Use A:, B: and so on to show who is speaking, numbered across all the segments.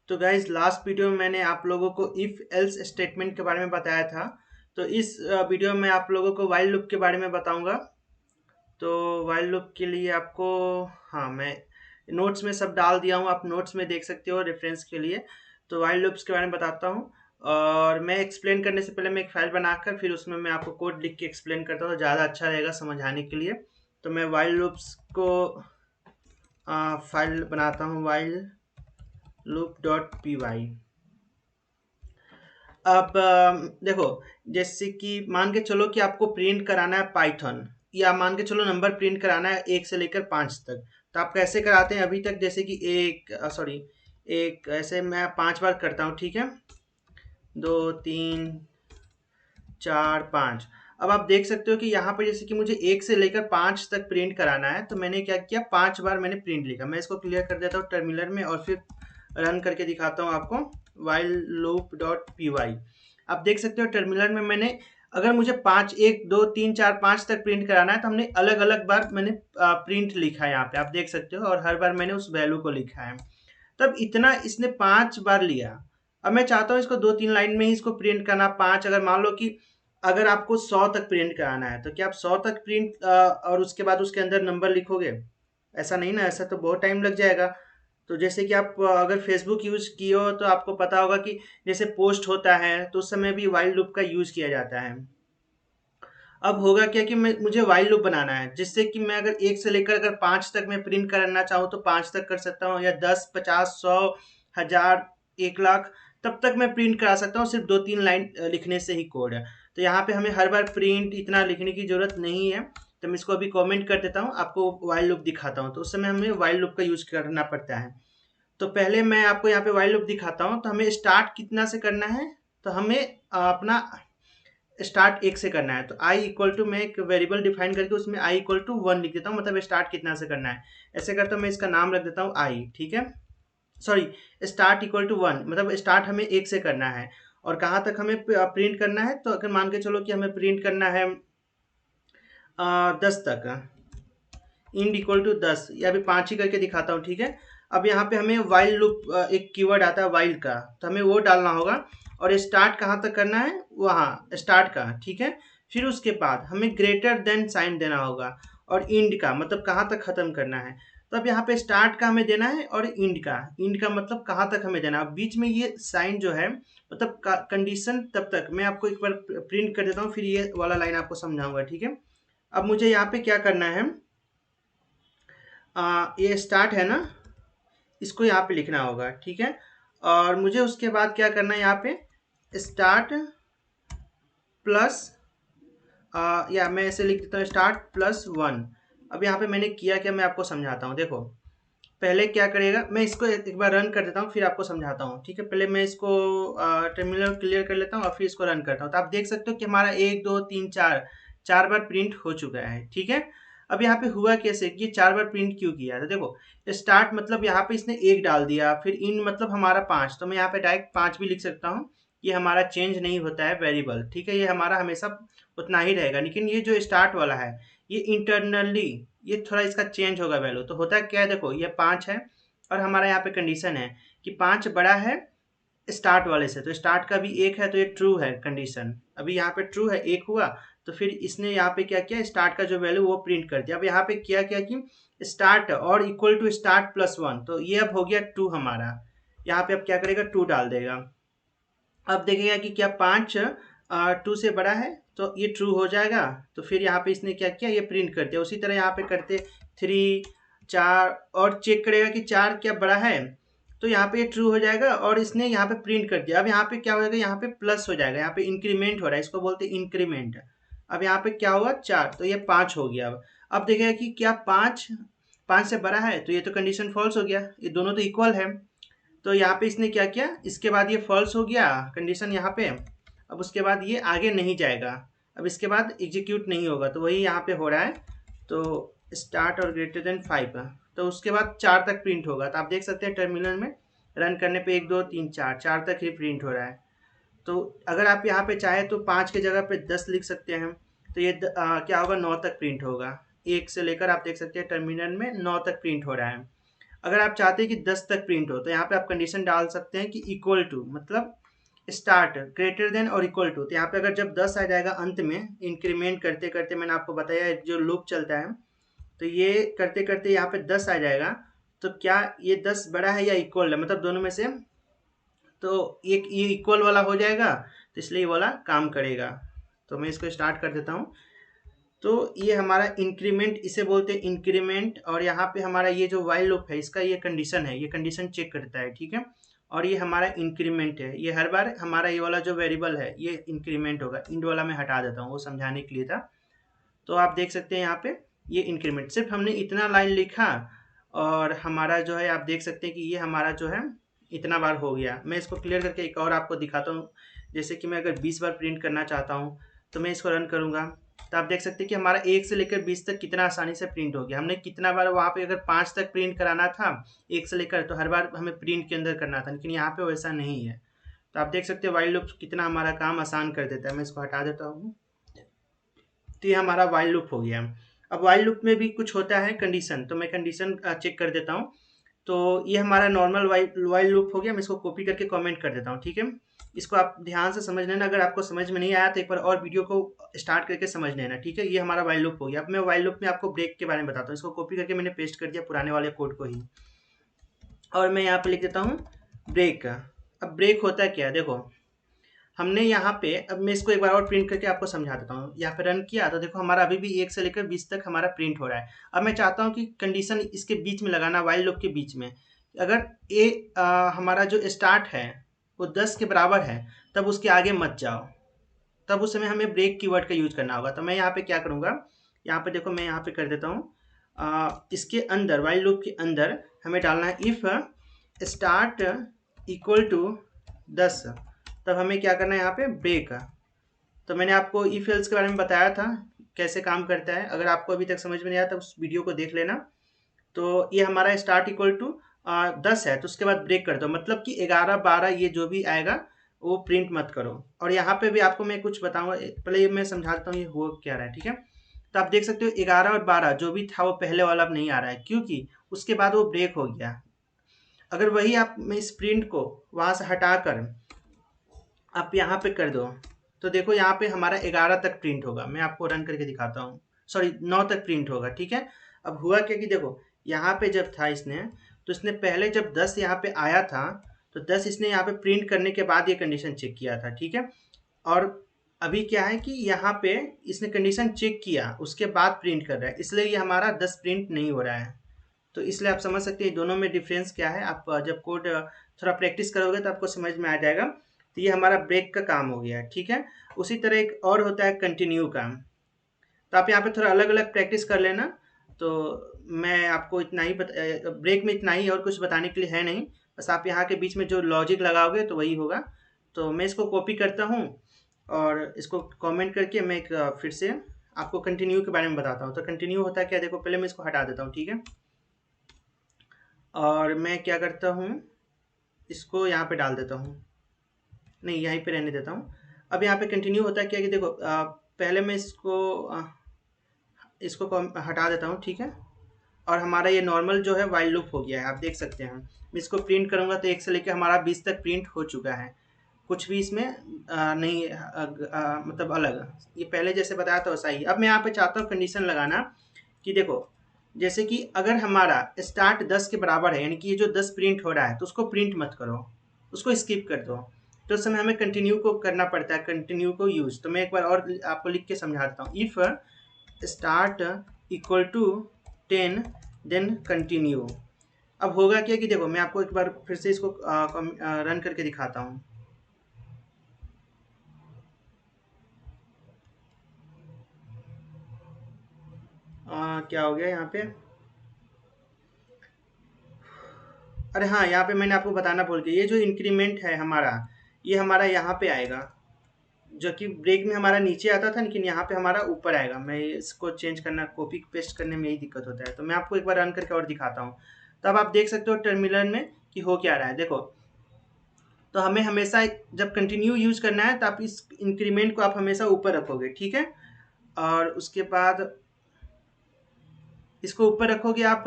A: तो guys last video में मैंने आप लोगों को इफ एल्स स्टेटमेंट के बारे में बताया था। तो इस वीडियो में आप लोगों को वाइल लूप के बारे में बताऊंगा। तो वाइल लूप के लिए आपको, हाँ, मैं नोट्स में सब डाल दिया हूँ, आप नोट्स में देख सकते हो रेफरेंस के लिए। तो वाइल लूप्स के बारे में बताता हूँ। और मैं एक्सप्लेन करने से पहले मैं एक फाइल बनाकर फिर उसमें मैं आपको कोड लिख के एक्सप्लेन करता हूँ, तो ज़्यादा अच्छा रहेगा समझाने के लिए। तो मैं वाइल लूप्स को फाइल बनाता हूँ, while loop dot P Y. अब देखो, जैसे कि मान के चलो कि आपको प्रिंट कराना है पाइथन, या मान के चलो नंबर प्रिंट कराना है 1 से लेकर 5 तक। तो आप कैसे कराते हैं अभी तक? जैसे कि एक सॉरी एक ऐसे मैं 5 बार करता हूँ, ठीक है। 2 3 4 5। अब आप देख सकते हो कि यहाँ पर जैसे कि मुझे 1 से लेकर 5 तक प्रिंट कराना है, तो मैंने क्या किया, 5 बार मैंने प्रिंट लिखा। मैं इसको क्लियर कर देता हूँ टर्मिनल में और फिर रन करके दिखाता हूँ आपको। While loop dot P Y, आप देख सकते हो टर्मिनल में मैंने, अगर मुझे 5 1 2 3 4 5 तक प्रिंट कराना है तो हमने अलग अलग बार मैंने प्रिंट लिखा है, यहाँ पे आप देख सकते हो, और हर बार मैंने उस वैल्यू को लिखा है। तब इतना इसने 5 बार लिया। अब मैं चाहता हूँ इसको 2 3 लाइन में ही इसको प्रिंट करना। 5, अगर मान लो कि अगर आपको 100 तक प्रिंट कराना है, तो क्या आप 100 तक प्रिंट और उसके बाद उसके अंदर नंबर लिखोगे? ऐसा नहीं ना, ऐसा तो बहुत टाइम लग जाएगा। तो जैसे कि आप अगर फेसबुक यूज किए हो तो आपको पता होगा कि जैसे पोस्ट होता है तो उस समय भी वाइल लूप का यूज किया जाता है। अब होगा क्या कि मुझे वाइल लूप बनाना है, जिससे कि मैं अगर 1 से लेकर अगर 5 तक मैं प्रिंट करना चाहूँ तो 5 तक कर सकता हूँ, या 10 50 100 1000 1 लाख तब तक मैं प्रिंट करा सकता हूँ, सिर्फ 2 3 लाइन लिखने से ही कोड है। तो यहाँ पे हमें हर बार प्रिंट इतना लिखने की जरूरत नहीं है। तो मैं इसको अभी कमेंट कर देता हूँ, आपको वाइल लूप दिखाता हूँ। तो उस समय हमें वाइल लूप का यूज करना पड़ता है। तो पहले मैं आपको यहाँ पे वाइल लूप दिखाता हूँ। तो हमें स्टार्ट कितना से करना है? तो हमें अपना स्टार्ट 1 से करना है। तो आई इक्वल टू, मैं एक वेरिएबल डिफाइन करके उसमें आई इक्वल टू 1 लिख देता हूँ, मतलब स्टार्ट कितना से करना है। ऐसे करता हूँ, मैं इसका नाम रख देता हूँ आई, ठीक है। सॉरी, स्टार्ट इक्वल टू 1, मतलब स्टार्ट हमें 1 से करना है। और कहाँ तक हमें प्रिंट करना है? तो अगर मान के चलो कि हमें प्रिंट करना है 10 तक, इंड इक्वल टू 10, या अभी 5 ही करके दिखाता हूँ, ठीक है। अब यहाँ पे हमें वाइल लूप एक कीवर्ड आता है वाइल का, तो हमें वो डालना होगा। और स्टार्ट कहाँ तक करना है? वहाँ स्टार्ट का, ठीक है। फिर उसके बाद हमें ग्रेटर देन साइन देना होगा, और इंड का मतलब कहाँ तक खत्म करना है। तो अब यहाँ पे स्टार्ट का हमें देना है, और इंड का मतलब कहाँ तक हमें देना है। अब बीच में ये साइन जो है, मतलब कंडीशन तब तक। मैं आपको एक बार प्रिंट कर देता हूँ, फिर ये वाला लाइन आपको समझाऊंगा, ठीक है। अब मुझे यहाँ पे क्या करना है, ये स्टार्ट है ना, इसको यहाँ पे लिखना होगा, ठीक है। और मुझे उसके बाद क्या करना है, यहाँ पे स्टार्ट प्लस, या मैं ऐसे लिख देता हूँ स्टार्ट प्लस 1। अब यहाँ पे मैंने किया क्या, मैं आपको समझाता हूँ। देखो, पहले क्या करेगा, मैं इसको एक बार रन कर देता हूँ फिर आपको समझाता हूँ, ठीक है। पहले मैं इसको टर्मिनल क्लियर कर लेता हूँ और फिर इसको रन करता हूँ। तो आप देख सकते हो कि हमारा 1 2 3 4 4 बार प्रिंट हो चुका है, ठीक है। अब यहाँ पे हुआ कैसे कि 4 बार प्रिंट क्यों किया? तो देखो, स्टार्ट मतलब यहाँ पे इसने 1 डाल दिया, फिर इन मतलब हमारा 5, तो मैं यहाँ पे डायरेक्ट 5 भी लिख सकता हूँ। ये हमारा चेंज नहीं होता है वेरिएबल, ठीक है, ये हमारा हमेशा उतना ही रहेगा। लेकिन ये जो स्टार्ट वाला है, ये इंटरनली ये थोड़ा इसका चेंज होगा वैल्यू। तो होता क्या है, देखो ये 5 है, और हमारा यहाँ पे कंडीशन है कि 5 बड़ा है स्टार्ट वाले से, तो स्टार्ट का भी 1 है, तो ये ट्रू है कंडीशन। अभी यहाँ पे ट्रू है, 1 हुआ। तो फिर इसने यहाँ पे क्या किया, स्टार्ट का जो वैल्यू वो प्रिंट कर दिया। अब यहाँ पे क्या किया कि स्टार्ट और इक्वल टू स्टार्ट प्लस 1, तो ये अब हो गया 2 हमारा। यहाँ पे अब क्या करेगा, 2 डाल देगा। अब देखेगा कि क्या 5 2 से बड़ा है, तो ये ट्रू हो जाएगा। तो फिर यहाँ पे इसने क्या किया, ये प्रिंट कर दिया। उसी तरह यहाँ पे करते 3 4, और चेक करेगा कि 4 क्या बड़ा है, तो यहाँ पे ये ट्रू हो जाएगा, और इसने यहाँ पे प्रिंट कर दिया। अब यहाँ पे क्या हो जाएगा, यहाँ पे प्लस हो जाएगा, यहाँ पे इंक्रीमेंट हो रहा है, इसको बोलते हैं इंक्रीमेंट। अब यहाँ पे क्या हुआ, 4, तो ये 5 हो गया। अब देखेगा कि क्या 5 5 से बड़ा है, तो ये तो कंडीशन फॉल्स हो गया, ये दोनों तो इक्वल है। तो यहाँ पे इसने क्या किया, इसके बाद ये फॉल्स हो गया कंडीशन यहाँ पे। अब उसके बाद ये आगे नहीं जाएगा, अब इसके बाद एग्जीक्यूट नहीं होगा, तो वही यहाँ पे हो रहा है। तो स्टार्ट और ग्रेटर देन 5, तो उसके बाद 4 तक प्रिंट होगा। तो आप देख सकते हैं टर्मिनल में रन करने पे 1 2 3 4 4 तक ही प्रिंट हो रहा है। तो अगर आप यहाँ पे चाहे तो 5 के जगह पे 10 लिख सकते हैं। तो ये क्या होगा, 9 तक प्रिंट होगा। 1 से लेकर आप देख सकते हैं टर्मिनल में 9 तक प्रिंट हो रहा है। अगर आप चाहते हैं कि 10 तक प्रिंट हो तो यहाँ पे आप कंडीशन डाल सकते हैं कि इक्वल टू, मतलब स्टार्ट ग्रेटर देन और इक्वल टू। तो यहाँ पे अगर जब 10 आ जाएगा अंत में, इंक्रीमेंट करते करते मैंने आपको बताया जो लूप चलता है, तो ये करते करते यहाँ पे 10 आ जाएगा, तो क्या ये 10 बड़ा है या इक्वल है, मतलब दोनों में से, तो ये इक्वल वाला हो जाएगा, तो इसलिए ये वाला काम करेगा। तो मैं इसको स्टार्ट कर देता हूँ। तो ये हमारा इंक्रीमेंट, इसे बोलते हैं इंक्रीमेंट। और यहाँ पे हमारा ये जो वाइल लूप है इसका ये कंडीशन है, ये कंडीशन चेक करता है, ठीक है। और ये हमारा इंक्रीमेंट है, ये हर बार हमारा ये वाला जो वेरिएबल है ये इंक्रीमेंट होगा। इंड वाला मैं हटा देता हूँ, वो समझाने के लिए था। तो आप देख सकते हैं यहाँ पे ये इंक्रीमेंट, सिर्फ हमने इतना लाइन लिखा और हमारा जो है आप देख सकते हैं कि ये हमारा जो है इतना बार हो गया। मैं इसको क्लियर करके एक और आपको दिखाता हूँ। जैसे कि मैं अगर 20 बार प्रिंट करना चाहता हूँ तो मैं इसको रन करूँगा, तो आप देख सकते हैं कि हमारा 1 से लेकर 20 तक कितना आसानी से प्रिंट हो गया। हमने कितना बार वहाँ पे अगर 5 तक प्रिंट कराना था 1 से लेकर, तो हर बार हमें प्रिंट के अंदर करना था, लेकिन यहाँ पे वैसा नहीं है। तो आप देख सकते हैं वाइल लूप कितना हमारा काम आसान कर देता है। मैं इसको हटा देता हूँ। तो ये हमारा वाइल लूप हो गया। अब वाइल लूप में भी कुछ होता है कंडीशन, तो मैं कंडीशन चेक कर देता हूँ। तो ये हमारा नॉर्मल वाइल लूप हो गया। मैं इसको कॉपी करके कमेंट कर देता हूँ, ठीक है। इसको आप ध्यान से समझ लेना, अगर आपको समझ में नहीं आया तो एक बार और वीडियो को स्टार्ट करके समझ लेना, ठीक है। ये हमारा वाइल लूप हो गया। अब मैं वाइल लूप में आपको ब्रेक के बारे में बताता हूँ। इसको कॉपी करके मैंने पेस्ट कर दिया पुराने वाले कोड को ही, और मैं यहाँ पे लिख देता हूँ ब्रेक। अब ब्रेक होता है क्या, देखो हमने यहाँ पे, अब मैं इसको एक बार और प्रिंट करके आपको समझा देता हूँ। यहाँ पे रन किया तो देखो हमारा अभी भी 1 से लेकर 20 तक हमारा प्रिंट हो रहा है। अब मैं चाहता हूँ कि कंडीशन इसके बीच में लगाना, वाइल लूप के बीच में। अगर हमारा जो स्टार्ट है वो 10 के बराबर है तब उसके आगे मत जाओ, तब उस समय हमें ब्रेक कीवर्ड का यूज करना होगा। तो मैं यहाँ पे क्या करूँगा, यहाँ पे देखो मैं यहाँ पे कर देता हूँ, इसके अंदर वाइल लूप के अंदर हमें डालना है इफ स्टार्ट इक्वल टू 10, तब हमें क्या करना है यहाँ पे ब्रेक। तो मैंने आपको इफ एल्स के बारे में बताया था कैसे काम करता है। अगर आपको अभी तक समझ में नहीं आया तो उस वीडियो को देख लेना। तो ये हमारा स्टार्ट इक्वल टू 10 है, तो उसके बाद ब्रेक कर दो, मतलब कि 11 12 ये जो भी आएगा वो प्रिंट मत करो। और यहाँ पे भी आपको मैं कुछ बताऊंगा, पहले ये मैं समझा देता हूँ ये हो क्या रहा है, ठीक है। तो आप देख सकते हो 11 और 12 जो भी था वो पहले वाला अब नहीं आ रहा है, क्योंकि उसके बाद वो ब्रेक हो गया। अगर वही आप मैं इस प्रिंट को वहाँ से हटाकर आप यहाँ पे कर दो, तो देखो यहाँ पे हमारा 11 तक प्रिंट होगा। मैं आपको रन करके दिखाता हूँ, सॉरी 9 तक प्रिंट होगा, ठीक है। अब हुआ क्या कि देखो यहाँ पे जब था इसने, तो इसने पहले जब 10 यहाँ पे आया था तो 10 इसने यहाँ पे प्रिंट करने के बाद ये कंडीशन चेक किया था, ठीक है। और अभी क्या है कि यहाँ पे इसने कंडीशन चेक किया उसके बाद प्रिंट कर रहा है, इसलिए ये हमारा 10 प्रिंट नहीं हो रहा है। तो इसलिए आप समझ सकते हैं दोनों में डिफरेंस क्या है। आप जब कोड थोड़ा प्रैक्टिस करोगे तो आपको समझ में आ जाएगा। तो ये हमारा ब्रेक का काम हो गया, ठीक है। उसी तरह एक और होता है कंटिन्यू का, तो आप यहाँ पे थोड़ा अलग अलग प्रैक्टिस कर लेना। तो मैं आपको इतना ही ब्रेक में इतना ही, और कुछ बताने के लिए है नहीं। बस आप यहाँ के बीच में जो लॉजिक लगाओगे तो वही होगा। तो मैं इसको कॉपी करता हूँ और इसको कमेंट करके मैं एक फिर से आपको कंटिन्यू के बारे में बताता हूँ। तो कंटिन्यू होता है क्या, देखो पहले मैं इसको हटा देता हूँ, ठीक है। और मैं क्या करता हूँ, इसको यहाँ पे डाल देता हूँ, नहीं यहीं पे रहने देता हूँ। अब यहाँ पे कंटिन्यू होता है क्या कि देखो पहले मैं इसको हटा देता हूँ, ठीक है। और हमारा ये नॉर्मल जो है वाइल लूप हो गया है, आप देख सकते हैं। मैं इसको प्रिंट करूँगा तो 1 से लेकर हमारा 20 तक प्रिंट हो चुका है। कुछ भी इसमें नहीं मतलब अलग, ये पहले जैसे बताया था वैसा ही। अब मैं यहाँ पे चाहता हूँ कंडीशन लगाना कि देखो जैसे कि अगर हमारा स्टार्ट 10 के बराबर है, यानी कि ये जो 10 प्रिंट हो रहा है तो उसको प्रिंट मत करो, उसको स्किप कर दो। तो उस समय हमें कंटिन्यू को करना पड़ता है, कंटिन्यू को यूज। तो मैं एक बार और आपको लिख के समझा देता हूँ। If start equal to 10 then continue. अब होगा क्या कि देखो मैं आपको एक बार फिर से इसको रन करके दिखाता हूँ। क्या हो गया यहाँ पे, अरे हाँ यहाँ पे मैंने आपको बताना भूल गया, ये जो इंक्रीमेंट है हमारा, ये हमारा यहाँ पे आएगा, जो कि ब्रेक में हमारा नीचे आता था, लेकिन यहाँ पे हमारा ऊपर आएगा। मैं इसको चेंज करना, कॉपी पेस्ट करने में यही दिक्कत होता है। तो मैं आपको एक बार रन करके और दिखाता हूँ, तब आप देख सकते हो टर्मिनल में कि हो क्या रहा है। देखो तो हमें हमेशा जब कंटिन्यू यूज करना है तो आप इस इंक्रीमेंट को आप हमेशा ऊपर रखोगे, ठीक है। और उसके बाद इसको ऊपर रखोगे आप,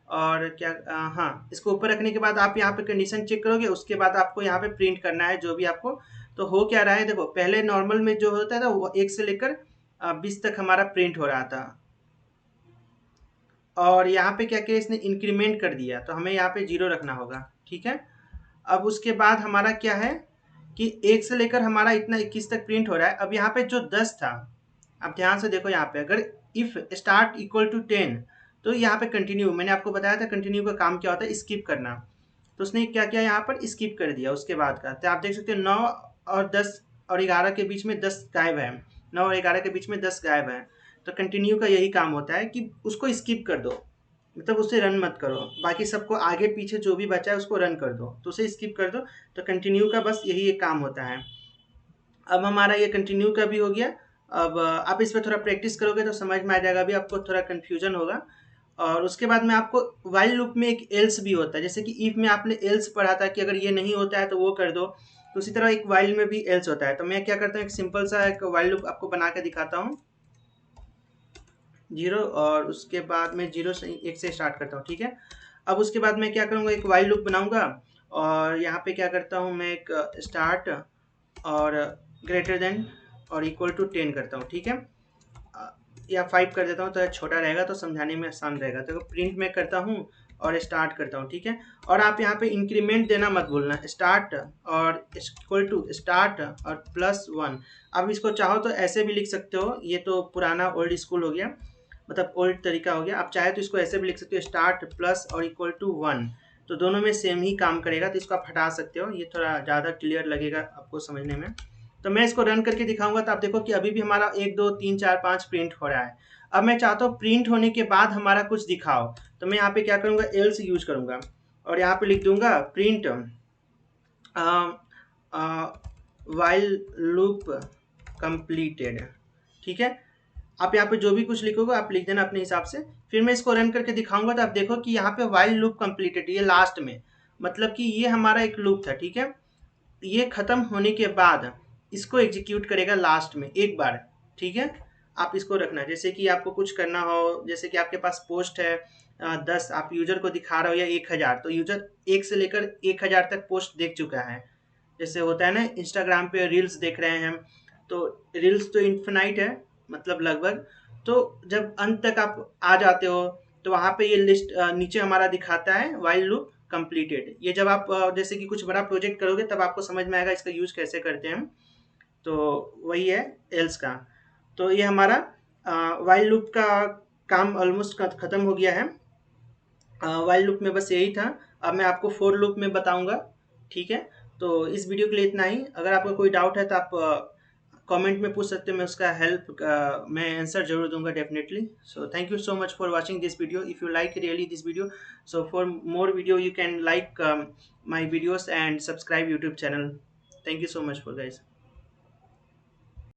A: और क्या हाँ, इसको ऊपर रखने के बाद आप यहाँ पे कंडीशन चेक करोगे, उसके बाद आपको यहाँ पे प्रिंट करना है जो भी आपको। तो हो क्या रहा है देखो, पहले नॉर्मल में जो होता था वो 1 से लेकर 20 तक हमारा प्रिंट हो रहा था, और यहाँ पे क्या किया इसने इंक्रीमेंट कर दिया, तो हमें यहाँ पे 0 रखना होगा, ठीक है। अब उसके बाद हमारा क्या है कि 1 से लेकर हमारा इतना 21 तक प्रिंट हो रहा है। अब यहाँ पे जो 10 था, आप ध्यान से देखो यहाँ पे, अगर इफ स्टार्ट इक्वल टू 10, तो यहाँ पे कंटिन्यू, मैंने आपको बताया था कंटिन्यू का काम क्या होता है, स्किप करना। तो उसने क्या किया यहाँ पर, स्किप कर दिया उसके बाद का। तो आप देख सकते हो 9 और 10 और 11 के बीच में 10 गायब है, 9 और 11 के बीच में 10 गायब है। तो कंटिन्यू का यही काम होता है कि उसको स्किप कर दो, मतलब उसे रन मत करो, बाकी सबको आगे पीछे जो भी बचा है उसको रन कर दो, तो उसे स्किप कर दो। तो कंटिन्यू का बस यही एक काम होता है। अब हमारा ये कंटिन्यू का भी हो गया। अब आप इस पर थोड़ा प्रैक्टिस करोगे तो समझ में आ जाएगा, अभी आपको थोड़ा कन्फ्यूजन होगा। और उसके बाद में आपको वाइल लूप में एक एल्स भी होता है, जैसे कि इफ में आपने एल्स पढ़ा था कि अगर ये नहीं होता है तो वो कर दो, तो उसी तरह एक वाइल में भी एल्स होता है। तो मैं क्या करता हूँ, एक सिंपल सा एक वाइल लूप आपको बना के दिखाता हूँ। 0 और उसके बाद में 0 से 1 से स्टार्ट करता हूँ, ठीक है। अब उसके बाद मैं क्या करूँगा, एक वाइल लूप बनाऊंगा, और यहाँ पे क्या करता हूँ मैं, एक स्टार्ट और ग्रेटर देन और इक्वल टू 10 करता हूँ, ठीक है। या 5 कर देता हूँ तो छोटा रहेगा, तो समझाने में आसान रहेगा। तो प्रिंट में करता हूँ और स्टार्ट करता हूँ, ठीक है। और आप यहाँ पे इंक्रीमेंट देना मत भूलना, स्टार्ट और इक्वल टू स्टार्ट और +1। अब इसको चाहो तो ऐसे भी लिख सकते हो, ये तो पुराना ओल्ड स्कूल हो गया, मतलब ओल्ड तरीका हो गया। आप चाहे तो इसको ऐसे भी लिख सकते हो, स्टार्ट प्लस और इक्वल टू 1, तो दोनों में सेम ही काम करेगा। तो इसको आप हटा सकते हो, ये थोड़ा ज़्यादा क्लियर लगेगा आपको समझने में। तो मैं इसको रन करके दिखाऊंगा, तो आप देखो कि अभी भी हमारा 1 2 3 4 5 प्रिंट हो रहा है। अब मैं चाहता हूँ प्रिंट होने के बाद हमारा कुछ दिखाओ, तो मैं यहाँ पे क्या करूँगा, एल्स यूज करूँगा, और यहाँ पे लिख दूंगा प्रिंट वाइल लूप कंप्लीटेड, ठीक है। आप यहाँ पे जो भी कुछ लिखोगे आप लिख देना अपने हिसाब से। फिर मैं इसको रन करके दिखाऊंगा, तो आप देखो कि यहाँ पे वाइल लूप कंप्लीटेड, ये लास्ट में, मतलब कि ये हमारा एक लूप था, ठीक है। ये खत्म होने के बाद इसको एग्जीक्यूट करेगा लास्ट में एक बार, ठीक है। आप इसको रखना, जैसे कि आपको कुछ करना हो, जैसे कि आपके पास पोस्ट है 10, आप यूजर को दिखा रहे हो या 1000, तो यूजर 1 से लेकर 1000 तक पोस्ट देख चुका है। जैसे होता है ना इंस्टाग्राम पे रील्स देख रहे हैं हम, तो रील्स तो इन्फिनाइट है, मतलब लगभग। तो जब अंत तक आप आ जाते हो तो वहाँ पे ये लिस्ट नीचे हमारा दिखाता है वाइल लूप कंप्लीटेड। ये जब आप जैसे कि कुछ बड़ा प्रोजेक्ट करोगे तब आपको समझ में आएगा इसका यूज कैसे करते हैं हम। तो वही है एल्स का। तो ये हमारा वाइल लूप का काम ऑलमोस्ट खत्म हो गया है। वाइल लूप में बस यही था। अब मैं आपको फोर लूप में बताऊंगा, ठीक है। तो इस वीडियो के लिए इतना ही। अगर आपका कोई डाउट है तो आप कमेंट में पूछ सकते हो, मैं उसका हेल्प मैं आंसर जरूर दूंगा definitely. So thank you so much for watching this video. If you like really this video, so for more video you can like my videos and subscribe YouTube channel. Thank you so much for guys.